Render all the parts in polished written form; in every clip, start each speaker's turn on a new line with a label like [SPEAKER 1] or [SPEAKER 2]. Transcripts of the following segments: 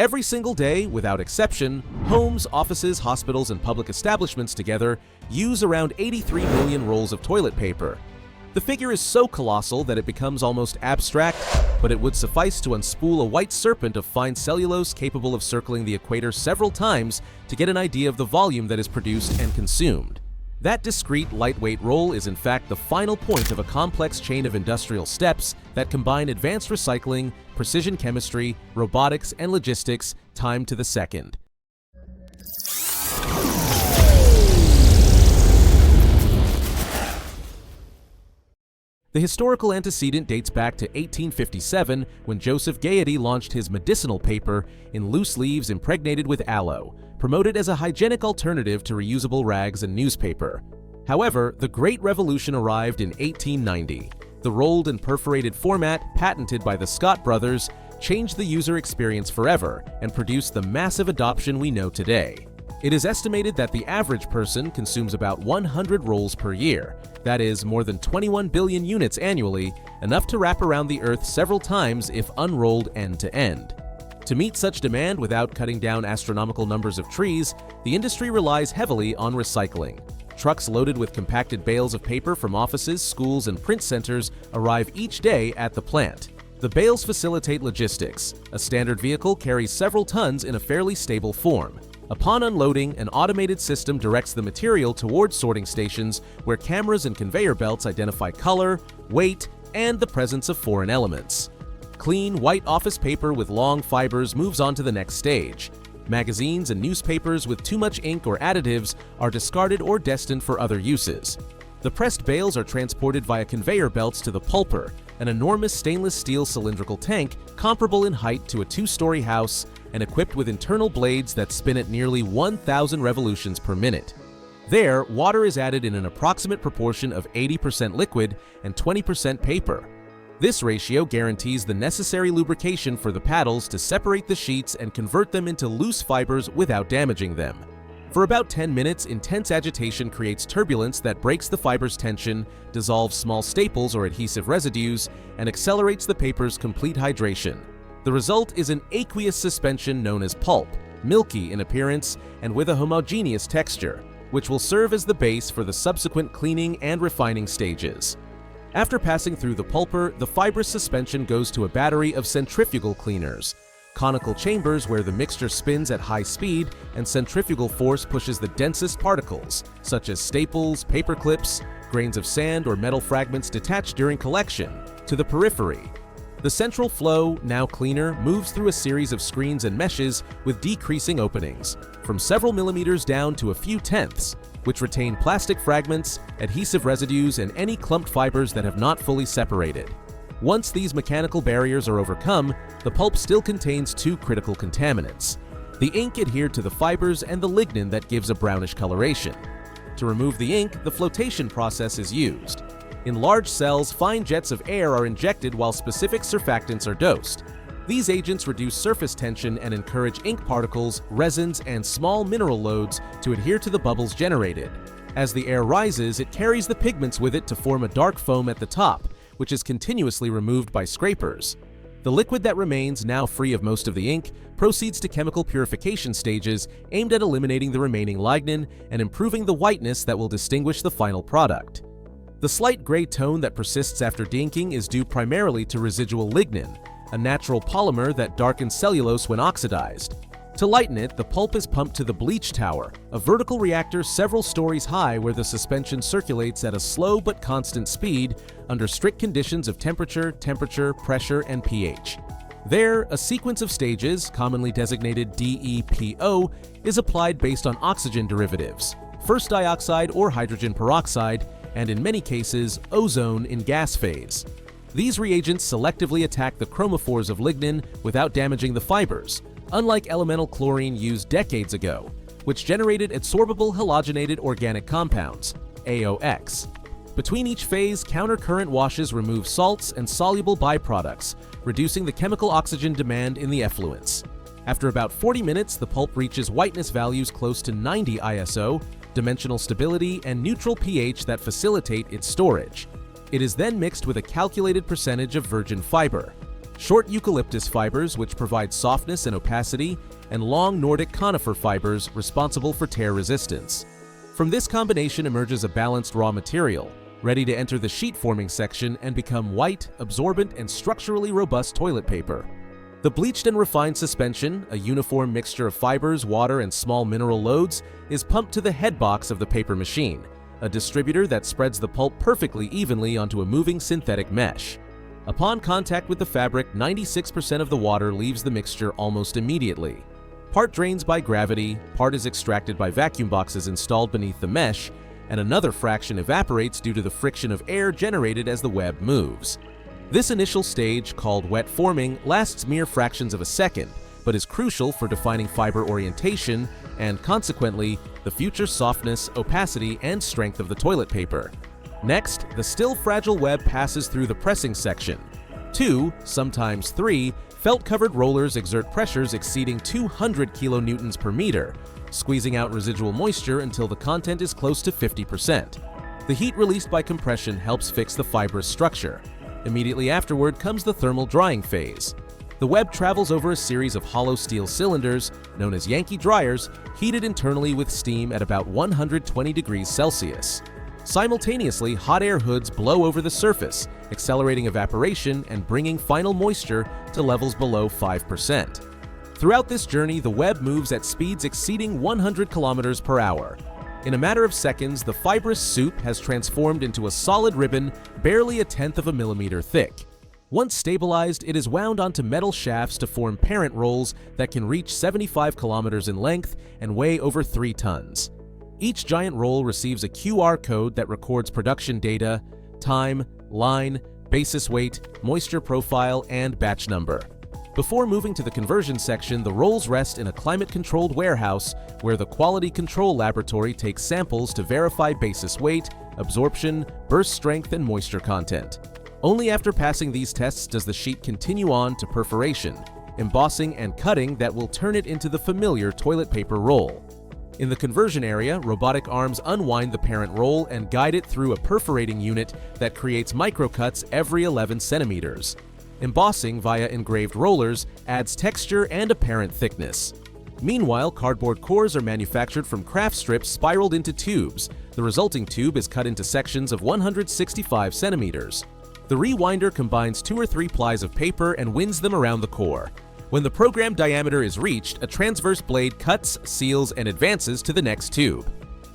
[SPEAKER 1] Every single day, without exception, homes, offices, hospitals, and public establishments together use around 83 million rolls of toilet paper. The figure is so colossal that it becomes almost abstract, but it would suffice to unspool a white serpent of fine cellulose capable of circling the equator several times to get an idea of the volume that is produced and consumed. That discrete, lightweight roll is in fact the final point of a complex chain of industrial steps that combine advanced recycling, precision chemistry, robotics, and logistics, timed to the second. The historical antecedent dates back to 1857 when Joseph Gaiety launched his medicinal paper in loose leaves impregnated with aloe, promoted as a hygienic alternative to reusable rags and newspaper. However, the Great Revolution arrived in 1890. The rolled and perforated format, patented by the Scott brothers, changed the user experience forever and produced the massive adoption we know today. It is estimated that the average person consumes about 100 rolls per year, that is, more than 21 billion units annually, enough to wrap around the Earth several times if unrolled end to end. To meet such demand without cutting down astronomical numbers of trees, the industry relies heavily on recycling. Trucks loaded with compacted bales of paper from offices, schools, and print centers arrive each day at the plant. The bales facilitate logistics. A standard vehicle carries several tons in a fairly stable form. Upon unloading, an automated system directs the material towards sorting stations where cameras and conveyor belts identify color, weight, and the presence of foreign elements. Clean, white office paper with long fibers moves on to the next stage. Magazines and newspapers with too much ink or additives are discarded or destined for other uses. The pressed bales are transported via conveyor belts to the pulper, an enormous stainless steel cylindrical tank comparable in height to a two-story house and equipped with internal blades that spin at nearly 1,000 revolutions per minute. There, water is added in an approximate proportion of 80% liquid and 20% paper. This ratio guarantees the necessary lubrication for the paddles to separate the sheets and convert them into loose fibers without damaging them. For about 10 minutes, intense agitation creates turbulence that breaks the fiber's tension, dissolves small staples or adhesive residues, and accelerates the paper's complete hydration. The result is an aqueous suspension known as pulp, milky in appearance and with a homogeneous texture, which will serve as the base for the subsequent cleaning and refining stages. After passing through the pulper, the fibrous suspension goes to a battery of centrifugal cleaners, conical chambers where the mixture spins at high speed and centrifugal force pushes the densest particles, such as staples, paper clips, grains of sand, or metal fragments detached during collection, to the periphery. The central flow, now cleaner, moves through a series of screens and meshes with decreasing openings, from several millimeters down to a few tenths, which retain plastic fragments, adhesive residues, and any clumped fibers that have not fully separated. Once these mechanical barriers are overcome, the pulp still contains two critical contaminants: the ink adhered to the fibers and the lignin that gives a brownish coloration. To remove the ink, the flotation process is used. In large cells, fine jets of air are injected while specific surfactants are dosed. These agents reduce surface tension and encourage ink particles, resins, and small mineral loads to adhere to the bubbles generated. As the air rises, it carries the pigments with it to form a dark foam at the top, which is continuously removed by scrapers. The liquid that remains, now free of most of the ink, proceeds to chemical purification stages aimed at eliminating the remaining lignin and improving the whiteness that will distinguish the final product. The slight gray tone that persists after deinking is due primarily to residual lignin, a natural polymer that darkens cellulose when oxidized. To lighten it, the pulp is pumped to the bleach tower, a vertical reactor several stories high where the suspension circulates at a slow but constant speed under strict conditions of temperature, pressure, and pH. There, a sequence of stages, commonly designated DEPO, is applied based on oxygen derivatives, first dioxide or hydrogen peroxide, and in many cases, ozone in gas phase. These reagents selectively attack the chromophores of lignin without damaging the fibers, unlike elemental chlorine used decades ago, which generated adsorbable halogenated organic compounds, AOX. Between each phase, countercurrent washes remove salts and soluble byproducts, reducing the chemical oxygen demand in the effluents. After about 40 minutes, the pulp reaches whiteness values close to 90 ISO, dimensional stability, and neutral pH that facilitate its storage. It is then mixed with a calculated percentage of virgin fiber. short eucalyptus fibers which provide softness and opacity, and long Nordic conifer fibers responsible for tear resistance. From this combination emerges a balanced raw material, ready to enter the sheet-forming section and become white, absorbent, and structurally robust toilet paper. The bleached and refined suspension, a uniform mixture of fibers, water, and small mineral loads, is pumped to the head box of the paper machine, a distributor that spreads the pulp perfectly evenly onto a moving synthetic mesh. Upon contact with the fabric, 96% of the water leaves the mixture almost immediately. Part drains by gravity, part is extracted by vacuum boxes installed beneath the mesh, and another fraction evaporates due to the friction of air generated as the web moves. This initial stage, called wet forming, lasts mere fractions of a second, but is crucial for defining fiber orientation and, consequently, the future softness, opacity, and strength of the toilet paper. Next, the still fragile web passes through the pressing section. 2, sometimes 3, felt-covered rollers exert pressures exceeding 200 kilonewtons per meter, squeezing out residual moisture until the content is close to 50%. The heat released by compression helps fix the fibrous structure. Immediately afterward comes the thermal drying phase. The web travels over a series of hollow steel cylinders, known as Yankee dryers, heated internally with steam at about 120 degrees Celsius. Simultaneously, hot air hoods blow over the surface, accelerating evaporation and bringing final moisture to levels below 5%. Throughout this journey, the web moves at speeds exceeding 100 kilometers per hour. In a matter of seconds, the fibrous soup has transformed into a solid ribbon barely a tenth of a millimeter thick. Once stabilized, it is wound onto metal shafts to form parent rolls that can reach 75 kilometers in length and weigh over 3 tons. Each giant roll receives a QR code that records production data, time, line, basis weight, moisture profile, and batch number. Before moving to the conversion section, the rolls rest in a climate-controlled warehouse where the quality control laboratory takes samples to verify basis weight, absorption, burst strength, and moisture content. Only after passing these tests does the sheet continue on to perforation, embossing, and cutting that will turn it into the familiar toilet paper roll. In the conversion area, robotic arms unwind the parent roll and guide it through a perforating unit that creates microcuts every 11 centimeters. Embossing via engraved rollers adds texture and apparent thickness. Meanwhile, cardboard cores are manufactured from craft strips spiraled into tubes. The resulting tube is cut into sections of 165 centimeters. The rewinder combines 2 or 3 plies of paper and winds them around the core. When the programmed diameter is reached, a transverse blade cuts, seals, and advances to the next tube.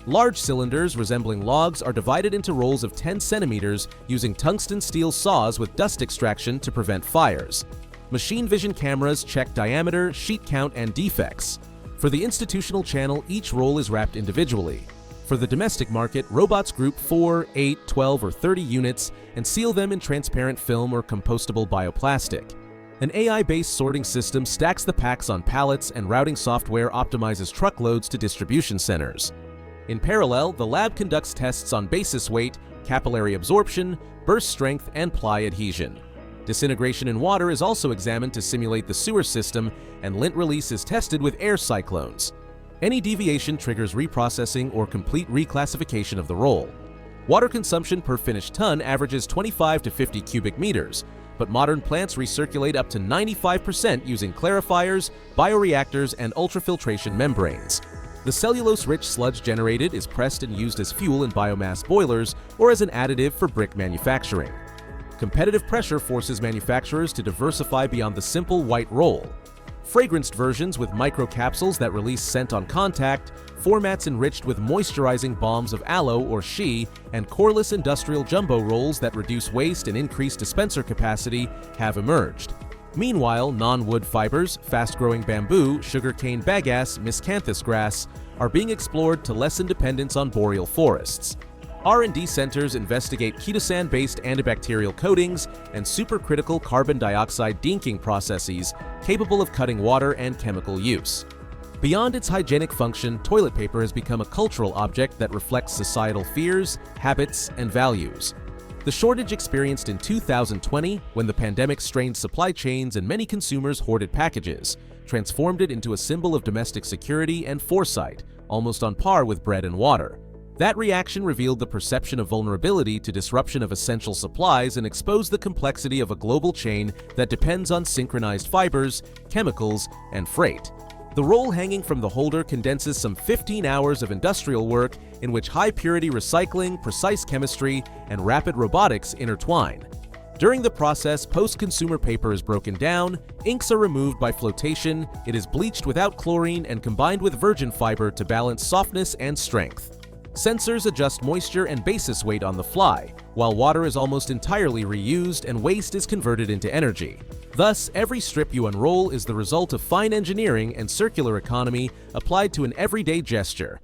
[SPEAKER 1] Large cylinders resembling logs are divided into rolls of 10 centimeters using tungsten steel saws with dust extraction to prevent fires. Machine vision cameras check diameter, sheet count, and defects. For the institutional channel, each roll is wrapped individually. For the domestic market, robots group 4, 8, 12, or 30 units and seal them in transparent film or compostable bioplastic. An AI-based sorting system stacks the packs on pallets, and routing software optimizes truckloads to distribution centers. In parallel, the lab conducts tests on basis weight, capillary absorption, burst strength, and ply adhesion. Disintegration in water is also examined to simulate the sewer system, and lint release is tested with air cyclones. Any deviation triggers reprocessing or complete reclassification of the roll. Water consumption per finished ton averages 25 to 50 cubic meters, but modern plants recirculate up to 95% using clarifiers, bioreactors, and ultrafiltration membranes. The cellulose-rich sludge generated is pressed and used as fuel in biomass boilers or as an additive for brick manufacturing. Competitive pressure forces manufacturers to diversify beyond the simple white roll. Fragranced versions with microcapsules that release scent on contact, formats enriched with moisturizing balms of aloe or shea, and coreless industrial jumbo rolls that reduce waste and increase dispenser capacity have emerged. Meanwhile, non-wood fibers, fast-growing bamboo, sugarcane bagasse, miscanthus grass are being explored to lessen dependence on boreal forests. R&D centers investigate chitosan-based antibacterial coatings and supercritical carbon dioxide dinking processes capable of cutting water and chemical use. Beyond its hygienic function, toilet paper has become a cultural object that reflects societal fears, habits, and values. The shortage experienced in 2020, when the pandemic strained supply chains and many consumers hoarded packages, transformed it into a symbol of domestic security and foresight, almost on par with bread and water. That reaction revealed the perception of vulnerability to disruption of essential supplies and exposed the complexity of a global chain that depends on synchronized fibers, chemicals, and freight. The roll hanging from the holder condenses some 15 hours of industrial work in which high-purity recycling, precise chemistry, and rapid robotics intertwine. During the process, post-consumer paper is broken down, inks are removed by flotation, it is bleached without chlorine and combined with virgin fiber to balance softness and strength. Sensors adjust moisture and basis weight on the fly, while water is almost entirely reused and waste is converted into energy. Thus, every strip you unroll is the result of fine engineering and circular economy applied to an everyday gesture,